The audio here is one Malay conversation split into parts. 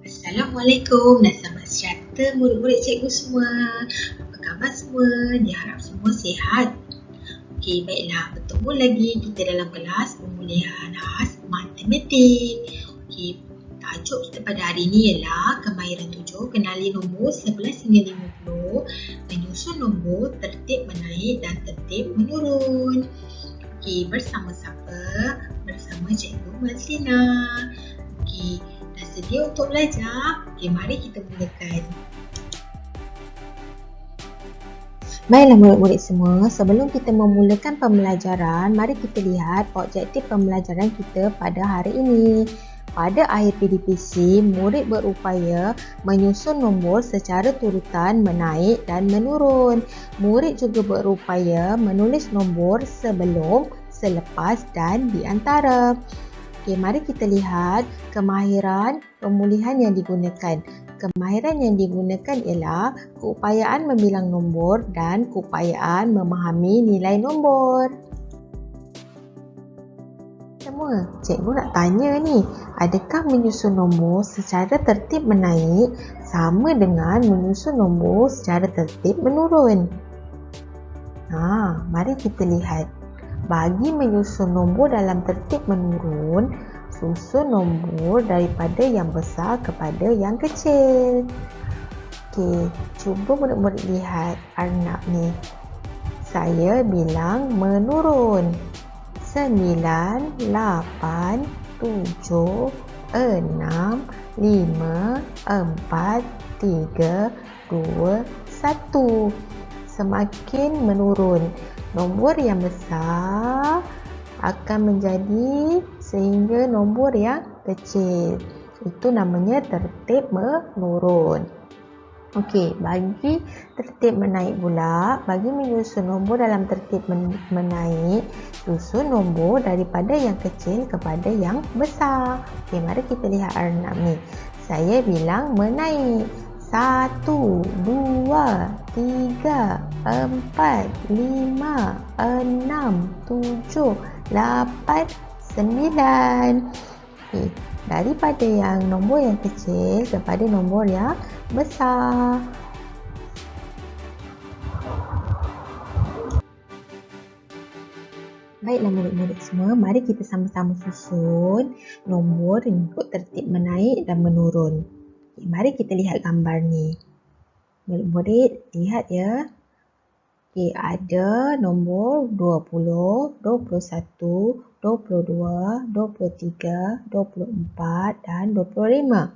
Assalamualaikum dan selamat sejahtera murid-murid cikgu semua. Apa khabar semua? Diharap semua sihat. Okey, baiklah. Bertemu lagi kita dalam kelas pemulihan khas matematik. Okey, tajuk kita pada hari ini ialah kemahiran 7, kenali nombor 11 hingga 50, menyusun nombor, tertib menaik dan tertib menurun. Okey, bersama siapa? Bersama Cikgu Mazlina. Okey, dah sedia untuk belajar? Okey, mari kita mulakan. Baiklah murid-murid semua, sebelum kita memulakan pembelajaran, mari kita lihat objektif pembelajaran kita pada hari ini. Pada akhir PDPC, murid berupaya menyusun nombor secara turutan menaik dan menurun. Murid juga berupaya menulis nombor sebelum, selepas dan di antara. Okey, mari kita lihat kemahiran pemulihan yang digunakan. Kemahiran yang digunakan ialah keupayaan membilang nombor dan keupayaan memahami nilai nombor. Semua, cikgu nak tanya ni, adakah menyusun nombor secara tertib menaik sama dengan menyusun nombor secara tertib menurun? Mari kita lihat. Bagi menyusun nombor dalam tertib menurun, susun nombor daripada yang besar kepada yang kecil. Okey, cuba murid-murid lihat Arnab ni. Saya bilang menurun. 9, 8, 7, 6, 5, 4, 3, 2, 1. Semakin menurun. Nombor yang besar akan menjadi sehingga nombor yang kecil. Itu namanya tertib menurun. Okey, bagi tertib menaik pula, bagi menyusun nombor dalam tertib menaik, susun nombor daripada yang kecil kepada yang besar. Okey, mari kita lihat Arnab ni. Saya bilang menaik. 1, 2, 3, 4, 5, 6, 7, 8, 9. Okay. Daripada yang nombor yang kecil kepada nombor yang besar. Baiklah murid-murid semua, mari kita sama-sama susun nombor mengikut tertib menaik dan menurun. Mari kita lihat gambar ni. Murid-murid, lihat ya. Okey, ada nombor 20, 21, 22, 23, 24 dan 25.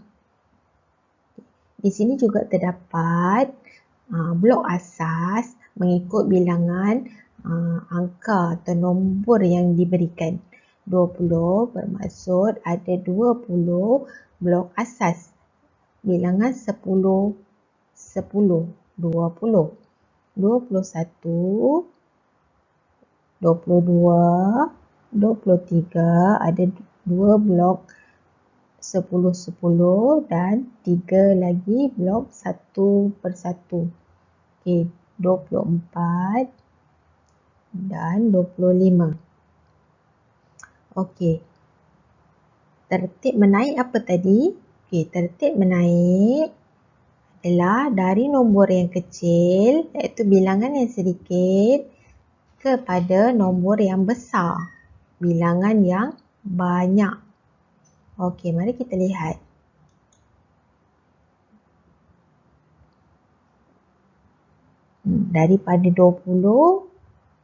Di sini juga terdapat blok asas mengikut bilangan angka atau nombor yang diberikan. 20 bermaksud ada 20 blok asas. Bilangan 10, 20, 21, 22, 23, ada 2 blok 10, 10 dan 3 lagi blok 1 per 1. Okey, 24 dan 25. Okey. Tertib menaik apa tadi? Okey, tertib menaik adalah dari nombor yang kecil, iaitu bilangan yang sedikit, kepada nombor yang besar, bilangan yang banyak. Okey, mari kita lihat. Daripada 20,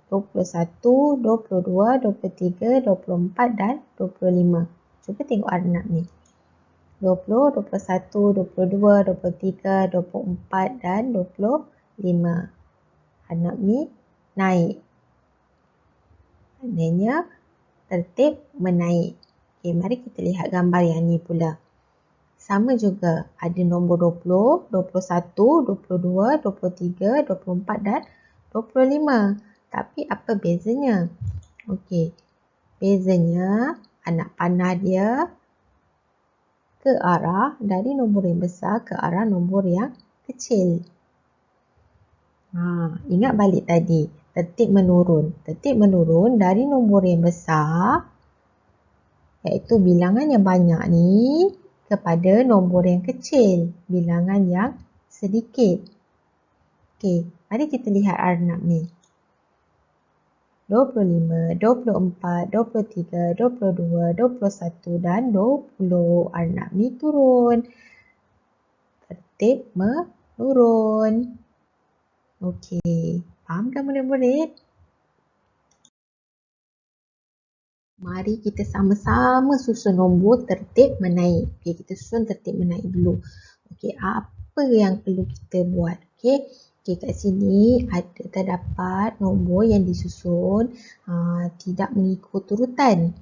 21, 22, 23, 24 dan 25. Cuba tengok Arnab ni. 20, 21, 22, 23, 24 dan 25. Arnab ni naik. Maknanya tertib menaik. Okey, mari kita lihat gambar yang ni pula. Sama juga, ada nombor 20, 21, 22, 23, 24 dan 25. Tapi apa bezanya? Okey, bezanya anak panah dia ke arah dari nombor yang besar ke arah nombor yang kecil. Ingat balik tadi, tertib menurun. Tertib menurun dari nombor yang besar, iaitu bilangan yang banyak ni, kepada nombor yang kecil, bilangan yang sedikit. Okey, mari kita lihat Arnab ni. 25, 24, 23, 22, 21 dan 20. Arnab ni turun. Tertib menurun. Okey, faham kan murid-murid? Mari kita sama-sama susun nombor tertib menaik. Okey, kita susun tertib menaik dulu. Okey, apa yang perlu kita buat? Okey, kat sini ada terdapat nombor yang disusun tidak mengikut urutan.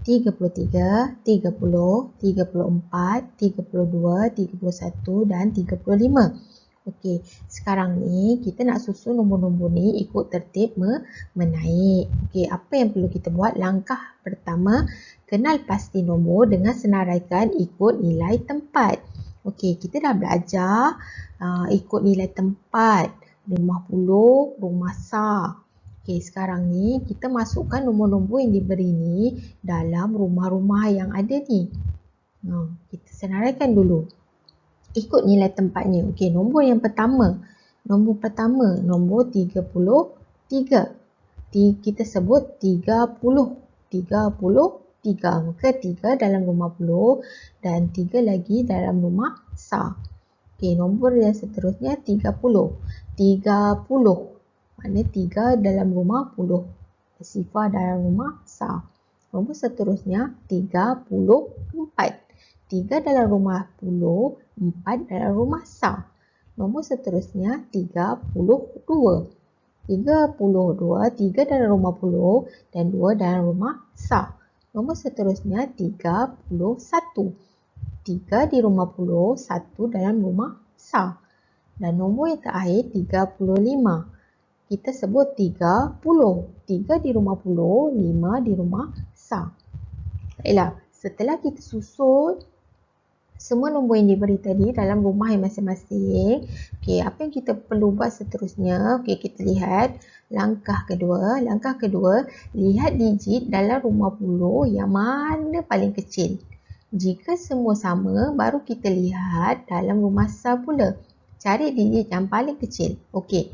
33, 30, 34, 32, 31 dan 35. Okey, sekarang ni kita nak susun nombor-nombor ni ikut tertib menaik. Okey, apa yang perlu kita buat? Langkah pertama, kenal pasti nombor dengan senaraikan ikut nilai tempat. Okey, kita dah belajar ikut nilai tempat, rumah puluh, rumah sah. Okey, sekarang ni kita masukkan nombor-nombor yang diberi ni dalam rumah-rumah yang ada ni. Kita senaraikan dulu ikut nilai tempatnya. Okey, nombor yang pertama. Nombor pertama, nombor 33. Kita sebut 30. 33. Maka 3 dalam rumah puluh dan 3 lagi dalam rumah sah. Okey, nombor yang seterusnya 30. 30. Maknanya 3 dalam rumah puluh. Sifar dalam rumah sah. Nombor seterusnya 34. 3 dalam rumah puluh, 4 dalam rumah sah. Nombor seterusnya 32. 32, 3 dalam rumah puluh dan 2 dalam rumah sah. Nombor seterusnya 31. 3 di rumah puluh, 1 dalam rumah sah. Dan nombor yang terakhir 35. Kita sebut 30. 3 di rumah puluh, 5 di rumah sah. Baiklah, setelah kita susun semua nombor yang diberi tadi dalam rumah yang masing-masing, okey, apa yang kita perlu buat seterusnya? Okey, kita lihat langkah kedua. Langkah kedua, lihat digit dalam rumah puluh yang mana paling kecil. Jika semua sama, baru kita lihat dalam rumah sah pula. Cari digit yang paling kecil. Okey,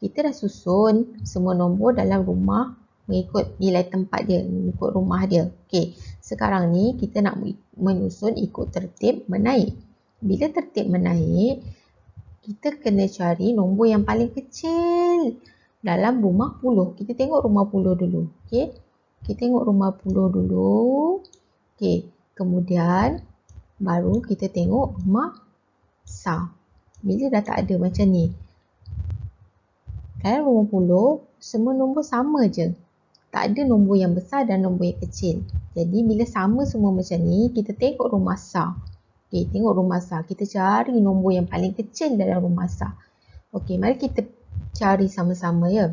kita dah susun semua nombor dalam rumah mengikut nilai tempat dia, mengikut rumah dia. Okey, sekarang ni kita nak menyusun ikut tertib menaik. Bila tertib menaik, kita kena cari nombor yang paling kecil dalam rumah puluh. Kita tengok rumah puluh dulu. Okey, kita tengok rumah puluh dulu. Okey, kemudian baru kita tengok rumah sah. Bila dah tak ada macam ni, dalam rumah puluh semua nombor sama je. Tak ada nombor yang besar dan nombor yang kecil. Jadi bila sama semua macam ni, kita tengok rumah sah. Okey, tengok rumah sah. Kita cari nombor yang paling kecil dalam rumah sah. Okey, mari kita cari sama-sama ya.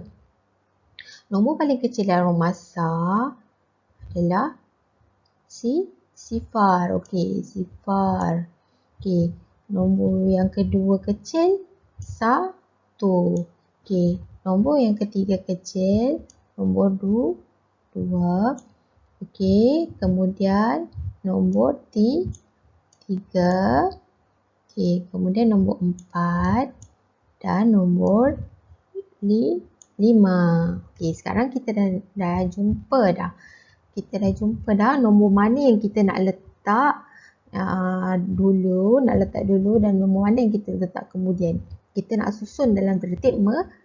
Nombor paling kecil dalam rumah sah adalah sifar. Okey, sifar. Okey, nombor yang kedua kecil 1. Okey, nombor yang ketiga kecil nombor 2. Okey, kemudian nombor 3. Okey, kemudian nombor 4 dan nombor 5. Okey, sekarang kita dah jumpa dah. Kita dah jumpa dah nombor mana yang kita nak letak dulu dan nombor mana yang kita letak kemudian. Kita nak susun dalam tertib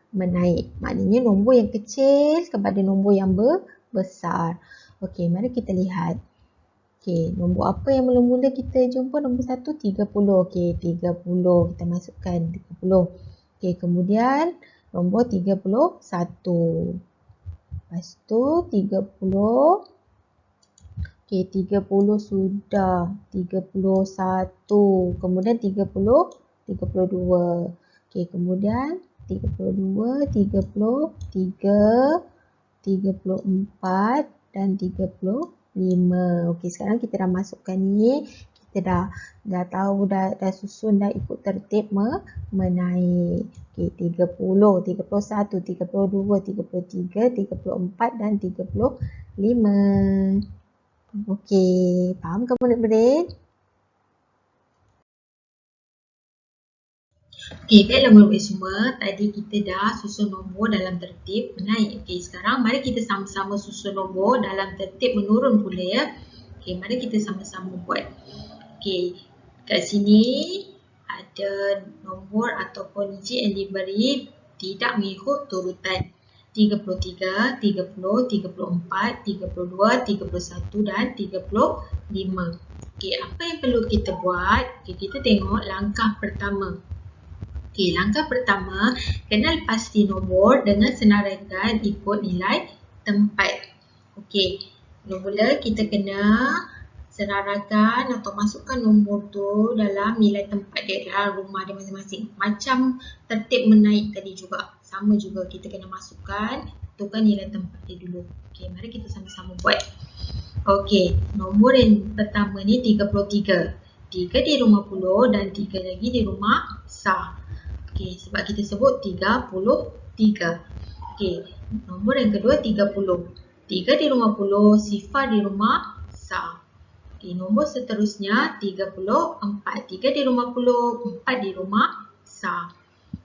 menaik. Maknanya nombor yang kecil kepada nombor yang besar. Okey, mari kita lihat. Okey, nombor apa yang mula-mula kita jumpa? Nombor 1, 30. Okey, 30. Kita masukkan 30. Okey, kemudian nombor 31. Lepas tu 30. Okey, 30 sudah. 31. Kemudian 30, 32. Okey, kemudian 32, 33, 34 dan 35. Okey, sekarang kita dah masukkan ni. Kita dah tahu, dah susun, dah ikut tertib menaik. Okey, 30, 31, 32, 33, 34 dan 35. Okey, faham ke murid-murid? Okey, baiklah murid-murid semua. Tadi kita dah susun nombor dalam tertib menaik. Okey, sekarang mari kita sama-sama susun nombor dalam tertib menurun pula ya. Okey, mari kita sama-sama buat. Okey, kat sini ada nombor ataupun digit yang diberi tidak mengikut turutan. 33, 30, 34, 32, 31 dan 35. Okey, apa yang perlu kita buat? Okey, kita tengok langkah pertama. Okey, langkah pertama, kenal pasti nombor dengan senaraikan ikut nilai tempat. Okey, mula-mula kita kena senaraikan atau masukkan nombor tu dalam nilai tempat dia dalam rumah dia masing-masing. Macam tertib menaik tadi juga. Sama juga kita kena masukkan, tentukan nilai tempat dia dulu. Okey, mari kita sama-sama buat. Okey, nombor yang pertama ni 33. 3 di rumah puluh dan 3 lagi di rumah sah. Okey, sebab kita sebut 33. Okey, nombor yang kedua 30. 3 di rumah puluh, sifar di rumah sah. Okey, nombor seterusnya 34. 3 di rumah puluh, 4 di rumah sah.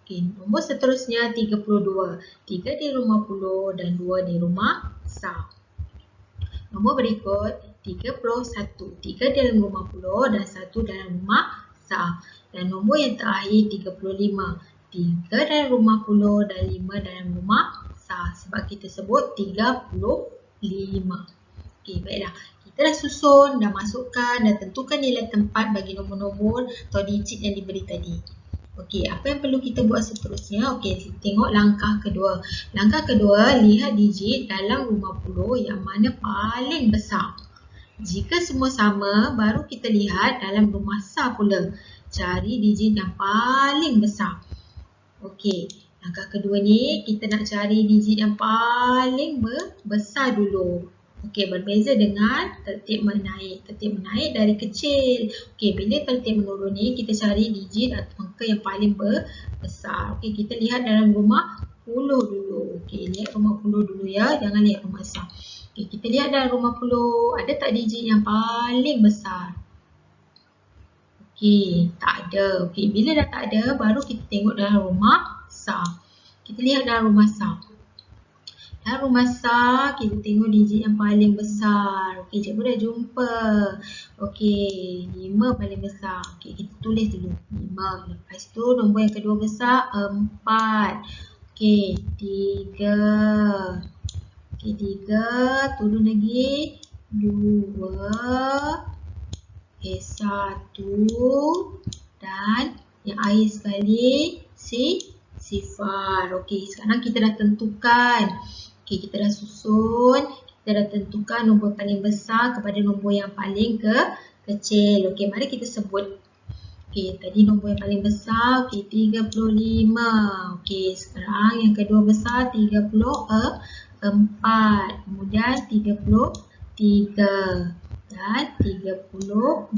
Okey, nombor seterusnya 32. 3 di rumah puluh dan 2 di rumah sah. Nombor berikut 31. 3 dalam rumah puluh dan 1 dalam rumah sah. Dan nombor yang terakhir 35. 3 dalam rumah puluh dan 5 dalam rumah sah. Sebab kita sebut 35. Okey, baiklah. Kita dah susun, dah masukkan, dah tentukan nilai tempat bagi nombor-nombor atau digit yang diberi tadi. Okey, apa yang perlu kita buat seterusnya? Okey, tengok langkah kedua. Langkah kedua, lihat digit dalam rumah puluh yang mana paling besar. Jika semua sama, baru kita lihat dalam rumah sah pula. Cari digit yang paling besar. Okey, langkah kedua ni kita nak cari digit yang paling besar dulu. Okey, berbeza dengan tertib menaik. Tertib menaik dari kecil. Okey, bila tertib menurun ni kita cari digit atau angka yang paling besar. Okey, kita lihat dalam rumah puluh dulu. Okey, lihat rumah puluh dulu ya, jangan lihat rumah sah. Okey, kita lihat dalam rumah puluh, ada tak digit yang paling besar? Okey, tak ada. Okey, bila dah tak ada, baru kita tengok dalam rumah sah. Kita lihat dalam rumah sah. Dalam rumah sah, kita tengok digit yang paling besar. Okey, cikgu dah jumpa. Okey, 5 paling besar. Okey, kita tulis dulu. 5. Lepas tu, nombor yang kedua besar, 4. Okey, 3. Okey, 3. Turun lagi. 2. Okey, 1. Dan yang akhir sekali, sifar. Okey, sekarang kita dah tentukan. Okey, kita dah susun, kita dah tentukan nombor paling besar kepada nombor yang paling kecil. Okey, mari kita sebut. Okey, tadi nombor yang paling besar, okey, 35. Okey, sekarang yang kedua besar, 34. Kemudian 33 dan 32.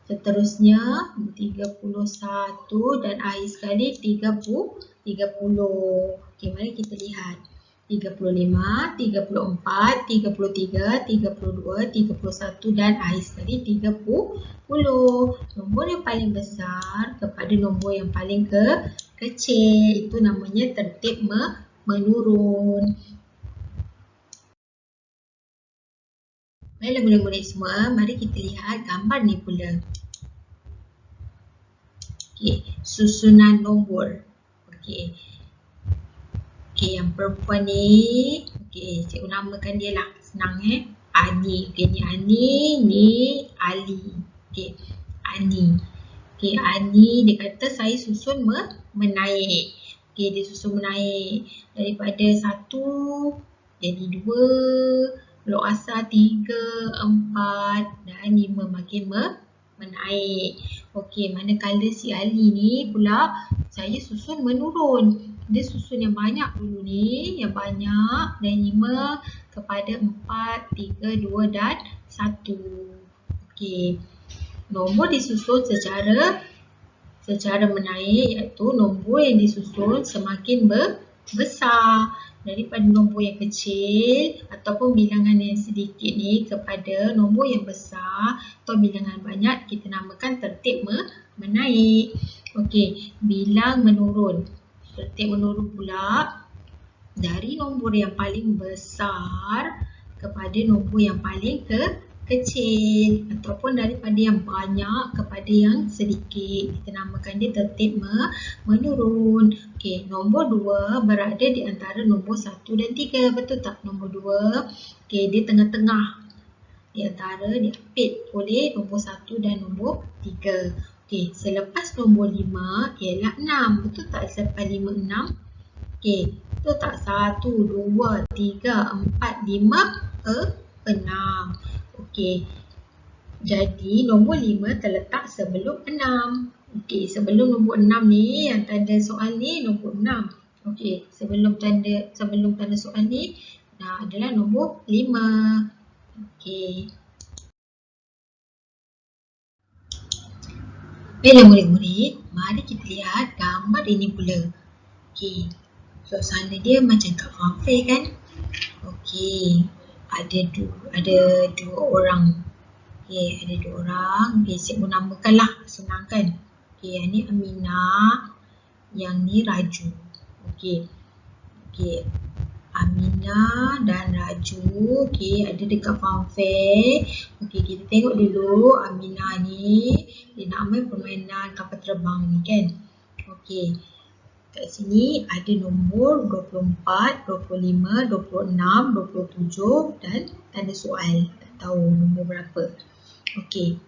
Seterusnya 31 dan akhir sekali 30. Okey, mari kita lihat. 35, 34, 33, 32, 31 dan akhir sekali 30. Nombor yang paling besar kepada nombor yang paling kecil itu namanya tertib menurun. Baiklah murid-murid semua, mari kita lihat gambar ni pula. Okey, susunan nombor. Okey. Okey, yang perempuan ni, okey, cikgu namakan dia lah. Senang Ani. Okey, ni Ani, ni Ali. Okey, Ani. Okey, Ani dia kata saya susun menaik. Okey, dia susun menaik. Daripada 1 jadi 2. Blok asal 3, 4 dan 5 makin menaik. Okey, manakala si Ali ni pula saya susun menurun. Dia susun yang banyak dulu ni, yang banyak dan 5 kepada 4, 3, 2 dan 1. Okey. Nombor disusun secara menaik iaitu nombor yang disusun semakin besar. daripada nombor yang kecil ataupun bilangan yang sedikit ni kepada nombor yang besar atau bilangan banyak, kita namakan tertib menaik. Okey, bilang menurun. Tertib menurun pula dari nombor yang paling besar kepada nombor yang paling kecil ataupun daripada yang banyak kepada yang sedikit. Kita namakan dia tertib menurun. Okey, nombor 2 berada di antara nombor 1 dan 3. Betul tak? Nombor 2, okey, dia tengah-tengah di antara diapit oleh nombor 1 dan nombor 3. Okey, selepas nombor 5 ialah 6. Betul tak? Selepas 5, 6. Okey, betul tak? 1, 2, 3, 4, 5, 6. Okey, jadi nombor 5 terletak sebelum 6. Okey, sebelum nombor 6 ni, yang tanda soal ni nombor 6. Okey, sebelum tanda soal ni adalah nombor 5. Okey. Baiklah murid-murid, mari kita lihat gambar ini pula. Okey, suasana dia macam kat fun fair kan? Okey, ada dua orang. Okey, ada dua orang. Okey, saya menamakanlah, senang kan? Okey, yang ni Aminah, yang ni Raju. Okey. Okey, Aminah dan Raju, okey, ada dekat fun fair. Okey, kita tengok dulu Aminah ni, dia nak main permainan kapal terbang ni kan. Okey, kat sini ada nombor 24, 25, 26, 27 dan tanda soal. Tak tahu nombor berapa. Okey,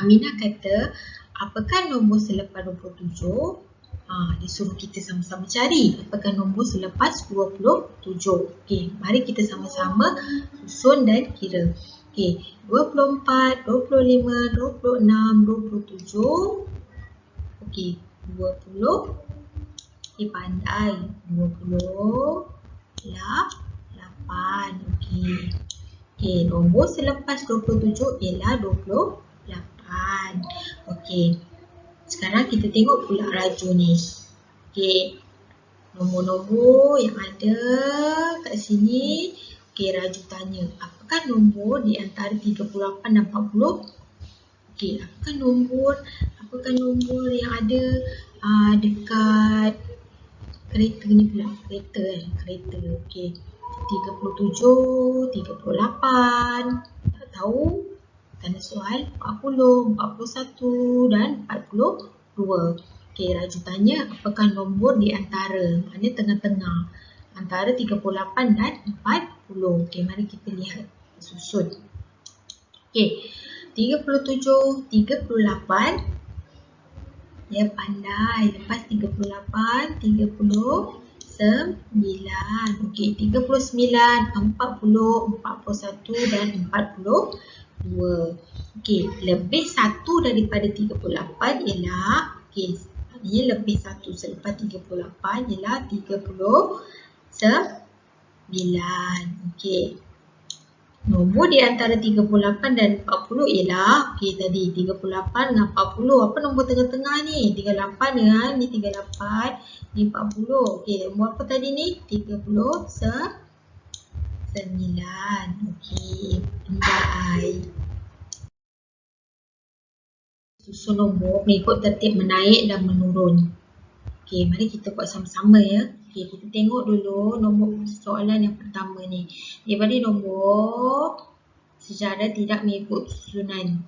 Aminah kata, apakah nombor selepas 27? Dia suruh kita sama-sama cari apakah nombor selepas 27. Okey, mari kita sama-sama susun dan kira. Okey, 24, 25, 26, 27. Okey, 20. Okey, pandai. 28. Okey. Okey, nombor selepas 27 ialah 28. Okey. Sekarang kita tengok pula Raju ni. Okey, nombor-nombor yang ada kat sini. Okey, Raju tanya, apakah nombor di antara 38 dan 40? Okey, apakah nombor yang ada dekat kereta ni pula? Kereta. Okey, 37, 38. Tak tahu. Tanda soal 40, 41 dan 42. Okey, Raju tanya apakah nombor di antara, maknanya tengah-tengah, antara 38 dan 40. Okey, mari kita lihat susun. Okey, 37, 38. Ya, pandai. Lepas 38, 39. Okey, 39, 40, 41 dan 42. Okey, lebih 1 daripada 38 ialah, okey, maknanya lebih 1 selepas 38 ialah 39. Okey. Nombor di antara 38 dan 40 ialah, okey, tadi 38 dengan 40. Apa nombor tengah-tengah ni? 38 dengan ni 38, ni 40. Okey, nombor apa tadi ni? 39. Okey, pandai. Susun nombor mengikut tertib menaik dan menurun. Okey, mari kita buat sama-sama ya. Okey, kita tengok dulu nombor soalan yang pertama ni. Dia bagi nombor secara tidak mengikut susunan.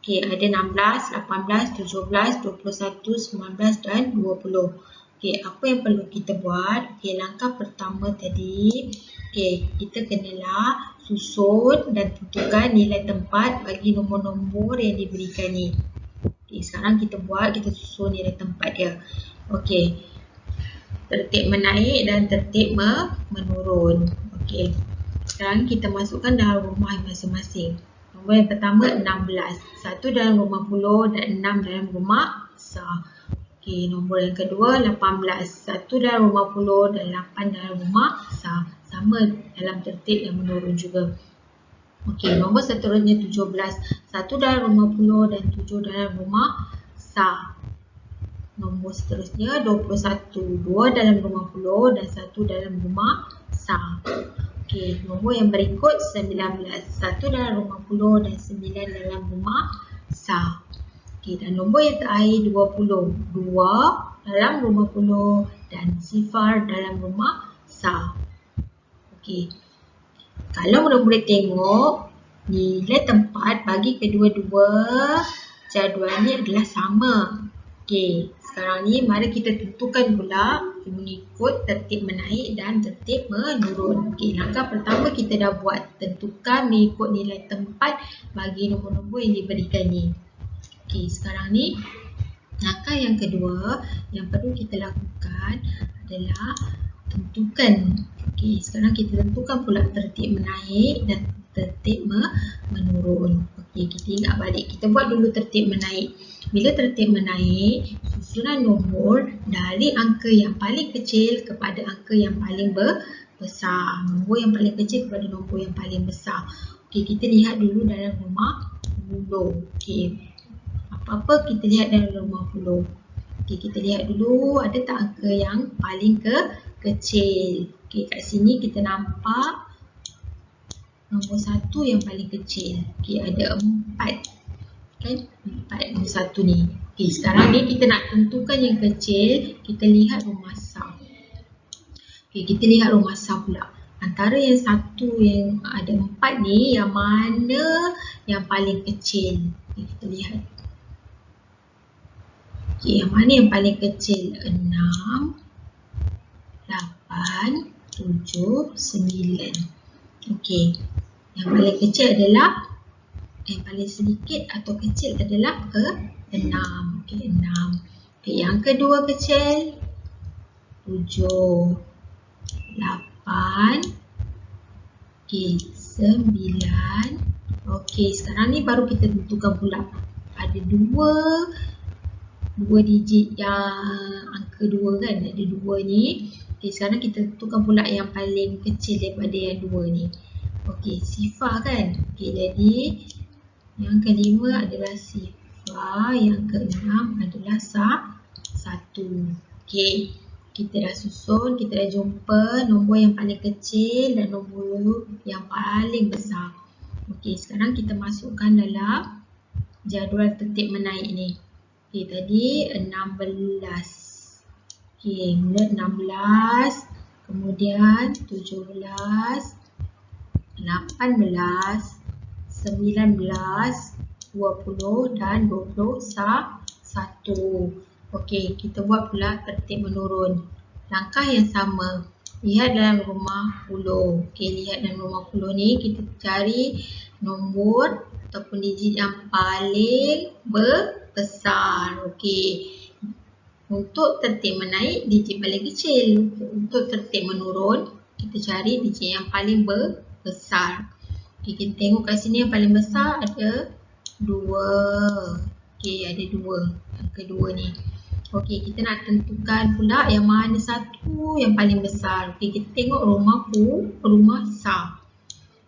Okey, ada 16, 18, 17, 21, 19 dan 20. Okey, apa yang perlu kita buat? Okey, langkah pertama tadi, okey, kita kenalah susun dan tentukan nilai tempat bagi nombor-nombor yang diberikan ni. Okey, sekarang kita susun nilai tempat dia. Okey, tertib menaik dan tertib menurun. Okey, sekarang kita masukkan dalam rumah masing-masing. Nombor yang pertama 16. 1 dalam rumah 10 dan 6 dalam rumah besar. Okey, nombor yang kedua 18. 1 dalam rumah 10 dan 8 dalam rumah besar. Sama dalam tertib yang menurun juga. Okey, nombor seterusnya 17. 1 dalam rumah 10 dan 7 dalam rumah besar. Nombor seterusnya 21. 2 dalam rumah puluh dan 1 dalam rumah besar. Okey, nombor yang berikut 19. 1 dalam rumah puluh dan 9 dalam rumah besar. Okey, dan nombor yang terakhir 20. 2 dalam rumah puluh dan 0 dalam rumah besar. Okey. Kalau murid-murid tengok, nilai tempat bagi kedua-dua jadual ni adalah sama. Okey, sekarang ni mari kita tentukan pula mengikut tertib menaik dan tertib menurun. Okey, langkah pertama kita dah buat, tentukan mengikut nilai tempat bagi nombor-nombor yang diberikan ni. Okey, sekarang ni langkah yang kedua yang perlu kita lakukan adalah tentukan. Okey, sekarang kita tentukan pula tertib menaik dan tertib menurun. Okey, kita ingat balik. Kita buat dulu tertib menaik. Bila tertib menaik, susunan nombor dari angka yang paling kecil kepada angka yang paling besar. Nombor yang paling kecil kepada nombor yang paling besar. Okey, kita lihat dulu dalam rumah puluh. Okey, apa-apa kita lihat dalam rumah puluh. Okey, kita lihat dulu ada tak angka yang paling kecil. Okey, kat sini kita nampak nombor 1 yang paling kecil. Okey, ada 4. Kan? 4 nombor 1 ni. Okey, sekarang ni kita nak tentukan yang kecil, kita lihat rumah besar. Okey, kita lihat rumah besar pula. Antara yang 1 yang ada 4 ni, yang mana yang paling kecil? Okey, kita lihat. Okey, yang mana yang paling kecil? 6, 8, 7, 9. Okey, yang paling kecil adalah, yang paling sedikit atau kecil adalah 6. Okey, 6. Okey, yang kedua kecil 7, 8, okey, 9. Okey, sekarang ni baru kita tentukan pula. Ada dua digit yang angka 2 kan, ada 2 ni. Okey, sekarang kita tentukan pula yang paling kecil daripada yang 2 ni. Okey, 0 kan. Okey, jadi yang kelima adalah 0, yang keenam adalah 1. Okey, kita dah susun, kita dah jumpa nombor yang paling kecil dan nombor yang paling besar. Okey, sekarang kita masukkan dalam jadual tertib menaik ni. Okey, tadi 16. Okey, mula 16, kemudian 17, 18, 19, 20 dan 21. Okey, kita buat pula tertib menurun. Langkah yang sama. Lihat dalam rumah puluh. Okey, lihat dalam rumah puluh ni kita cari nombor ataupun digit yang paling besar. Okey. Untuk tertib menaik, digit paling kecil. Untuk tertib menurun, kita cari digit yang paling besar. Okay, kita tengok kat sini yang paling besar ada 2. Okey, ada 2. Yang kedua ni. Okey, kita nak tentukan pula yang mana satu yang paling besar. Okey, kita tengok rumah besar.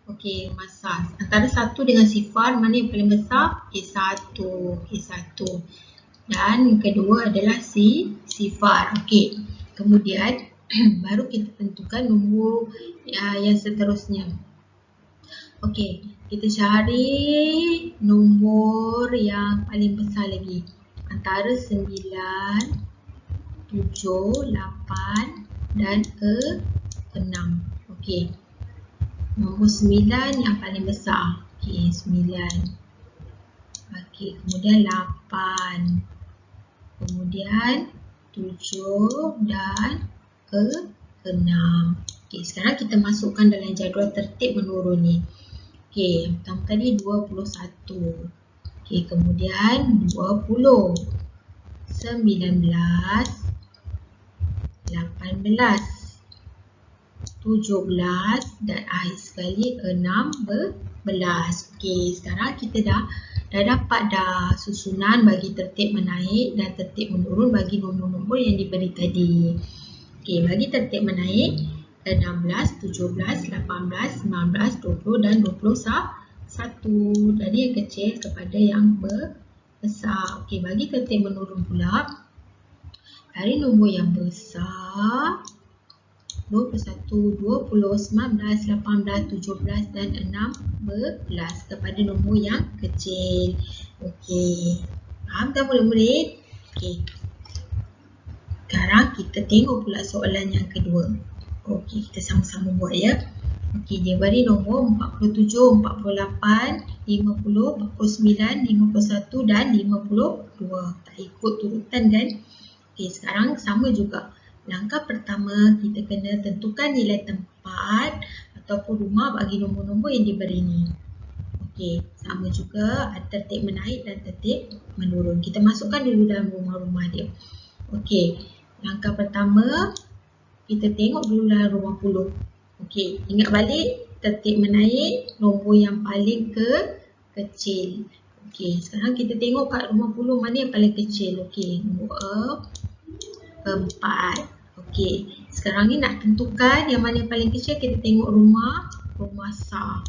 Okey, rumah besar. Antara 1 dengan 0, mana yang paling besar? Okey, 1. Okey, 1. Dan yang kedua adalah 0. Okey, kemudian baru kita tentukan nombor yang seterusnya. Okey, kita cari nombor yang paling besar lagi. Antara 9, 7, 8 dan 6. Okey, nombor 9 yang paling besar. Okey, 9. Okey, kemudian 8. Kemudian 7 dan 6. Okey, sekarang kita masukkan dalam jadual tertib menurun ni. Okey, yang pertama tadi 21. Okey, kemudian 20, 19, 18, 17 dan akhir sekali 16. Okey, sekarang kita dah dapat susunan bagi tertib menaik dan tertib menurun bagi nombor-nombor yang diberi tadi. Okey, bagi tertib menaik 16, 17, 18, 19, 20 dan 21. Dari yang kecil kepada yang besar. Okey, bagi tertib menurun pula dari nombor yang besar 21, 20, 19, 18, 17 dan 16 kepada nombor yang kecil. Okey. Faham tak murid-murid? Okey. Sekarang kita tengok pula soalan yang kedua. Okey, kita sama-sama buat ya. Okey, dia beri nombor 47, 48, 50, 49, 51 dan 52. Tak ikut turutan kan? Okey, sekarang sama juga. Langkah pertama, kita kena tentukan nilai tempat ataupun rumah bagi nombor-nombor yang diberi ni. Okey, sama juga tertib menaik dan tertib menurun. Kita masukkan dulu dalam rumah-rumah dia. Okey, langkah pertama, kita tengok dulu dalam rumah puluh. Okey, ingat balik tertib menaik nombor yang paling kecil. Okey, sekarang kita tengok kat rumah puluh mana yang paling kecil. Okey, nombor 4. Okey, sekarang ni nak tentukan yang mana yang paling kecil, kita tengok rumah sah.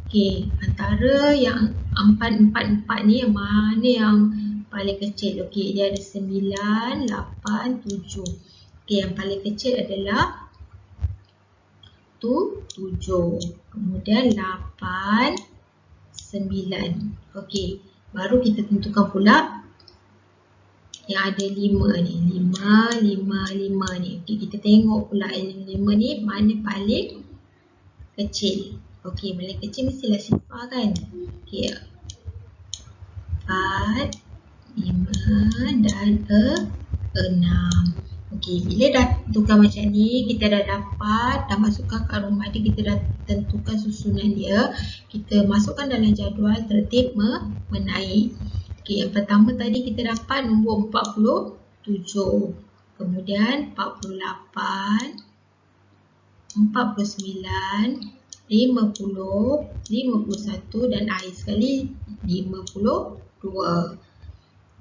Okey, antara yang 4 ni yang mana yang paling kecil? Okey, dia ada 9, 8, 7. Okey, yang paling kecil adalah 7. Kemudian 8, 9. Okey, baru kita tentukan pula yang ada 5 ni. 5 ni. Okey, kita tengok pula yang 5 ni mana paling kecil. Okey, paling kecil mestilah sifar kan. Okey, 4, 5 dan 6. Okey, bila dah tentukan macam ni, kita dah dapat, dah masukkan kat rumah dia, kita dah tentukan susunan dia. Kita masukkan dalam jadual tertib menaik. Okey, yang pertama tadi kita dapat nombor 47. Kemudian 48, 49, 50, 51 dan akhir sekali 52.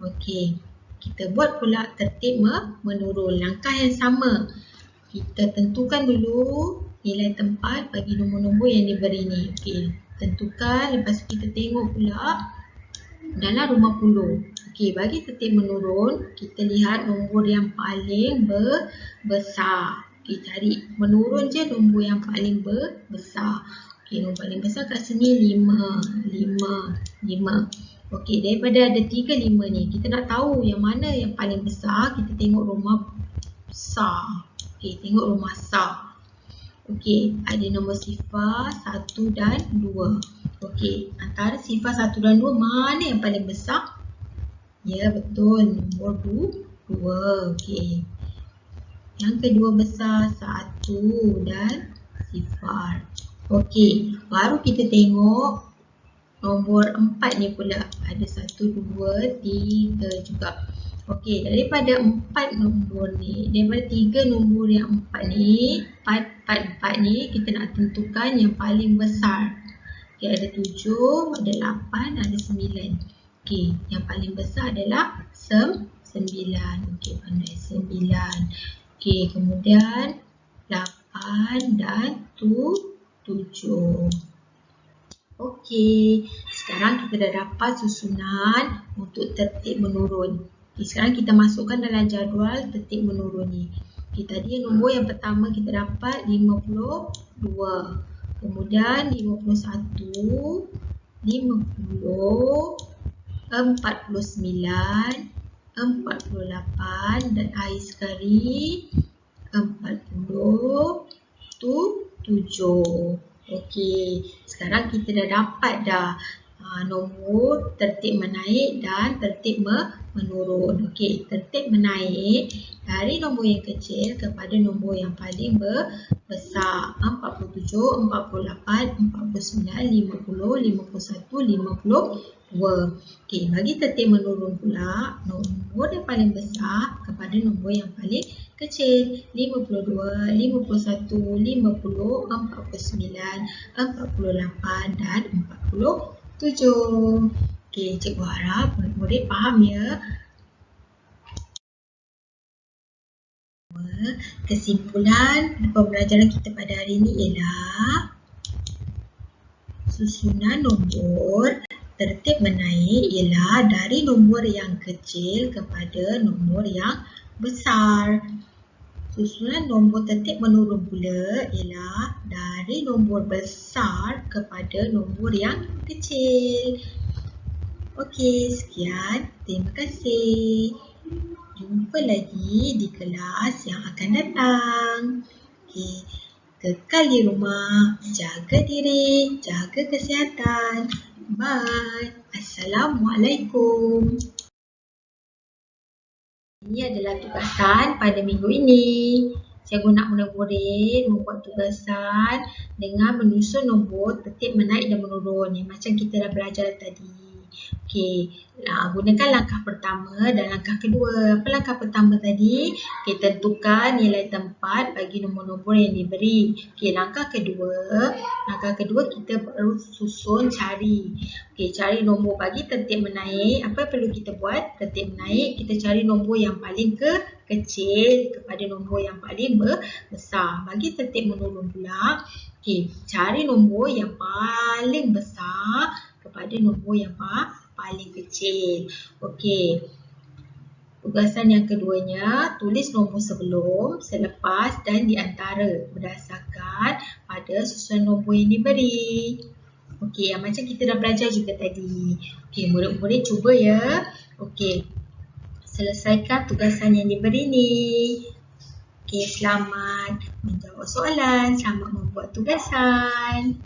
Okey, kita buat pula tertib menurun. Langkah yang sama. Kita tentukan dulu nilai tempat bagi nombor-nombor yang diberi ni. Okey, tentukan, lepas tu kita tengok pula dalam rumah puluh. Okey, bagi tertib menurun, kita lihat nombor yang paling besar. Okey, cari menurun je nombor yang paling besar. Okey, nombor paling besar kat sini 5. Okey, daripada ada 3, 5 ni, kita nak tahu yang mana yang paling besar, kita tengok rumah besar. Okey, tengok rumah sah. Okey, ada nombor sifar 1 dan 2. Okey, antara sifar 1 dan 2 mana yang paling besar? Ya, betul, nombor 2. Okey. Yang kedua besar 1 dan sifar. Okey, baru kita tengok nombor 4 ni pula. Ada 1, 2, 3 juga. Okey, daripada 4 nombor ni, daripada 3 nombor yang 4 ni, 4 ni, kita nak tentukan yang paling besar. Okey, ada 7, ada 8, ada 9. Okey, yang paling besar adalah 9. Okey, pandai 9. Okey, kemudian 8 dan 7. Okey, sekarang kita dah dapat susunan untuk tertib menurun. Okay, sekarang kita masukkan dalam jadual tertib menurun ni. Okay, tadi nombor yang pertama kita dapat 52. Kemudian 51, 50, 49, 48 dan akhir sekali 47. Okey, sekarang kita dah dapat dah nombor tertib menaik dan tertib menurun. Okey, tertib menaik dari nombor yang kecil kepada nombor yang paling besar. 47, 48, 49, 50, 51, 52. Okey, bagi tertib menurun pula, nombor yang paling besar kepada nombor yang paling kecil. 52, 51, 50, 49, 48 dan 47. Okey, cikgu harap murid-murid faham ya. Kesimpulan pembelajaran kita pada hari ini ialah susunan nombor tertib menaik ialah dari nombor yang kecil kepada nombor yang besar. Susunan nombor tertib menurun pula ialah dari nombor besar kepada nombor yang kecil. Okey, sekian. Terima kasih. Jumpa lagi di kelas yang akan datang. Okey, kekal di rumah, jaga diri, jaga kesihatan. Bye. Assalamualaikum. Ini adalah tugasan pada minggu ini. Cikgu nak murid-murid membuat tugasan dengan menyusun nombor tertib menaik dan menurun yang macam kita dah belajar tadi. Okey, gunakan langkah pertama dan langkah kedua. Apa langkah pertama tadi? Okey, tentukan nilai tempat bagi nombor-nombor yang diberi. Okey, langkah kedua kita baru susun cari. Okey, cari nombor bagi tertib menaik. Apa perlu kita buat? Tertib menaik, kita cari nombor yang paling kecil kepada nombor yang paling besar. Bagi tertib menurun pula, okey, cari nombor yang paling besar kepada nombor yang paling kecil. Okey. Tugasan yang keduanya, tulis nombor sebelum, selepas dan di antara berdasarkan pada susunan nombor yang diberi. Okey, yang macam kita dah belajar juga tadi. Okey, murid-murid cuba ya. Okey. Selesaikan tugasan yang diberi ni. Okey, selamat menjawab soalan, selamat membuat tugasan.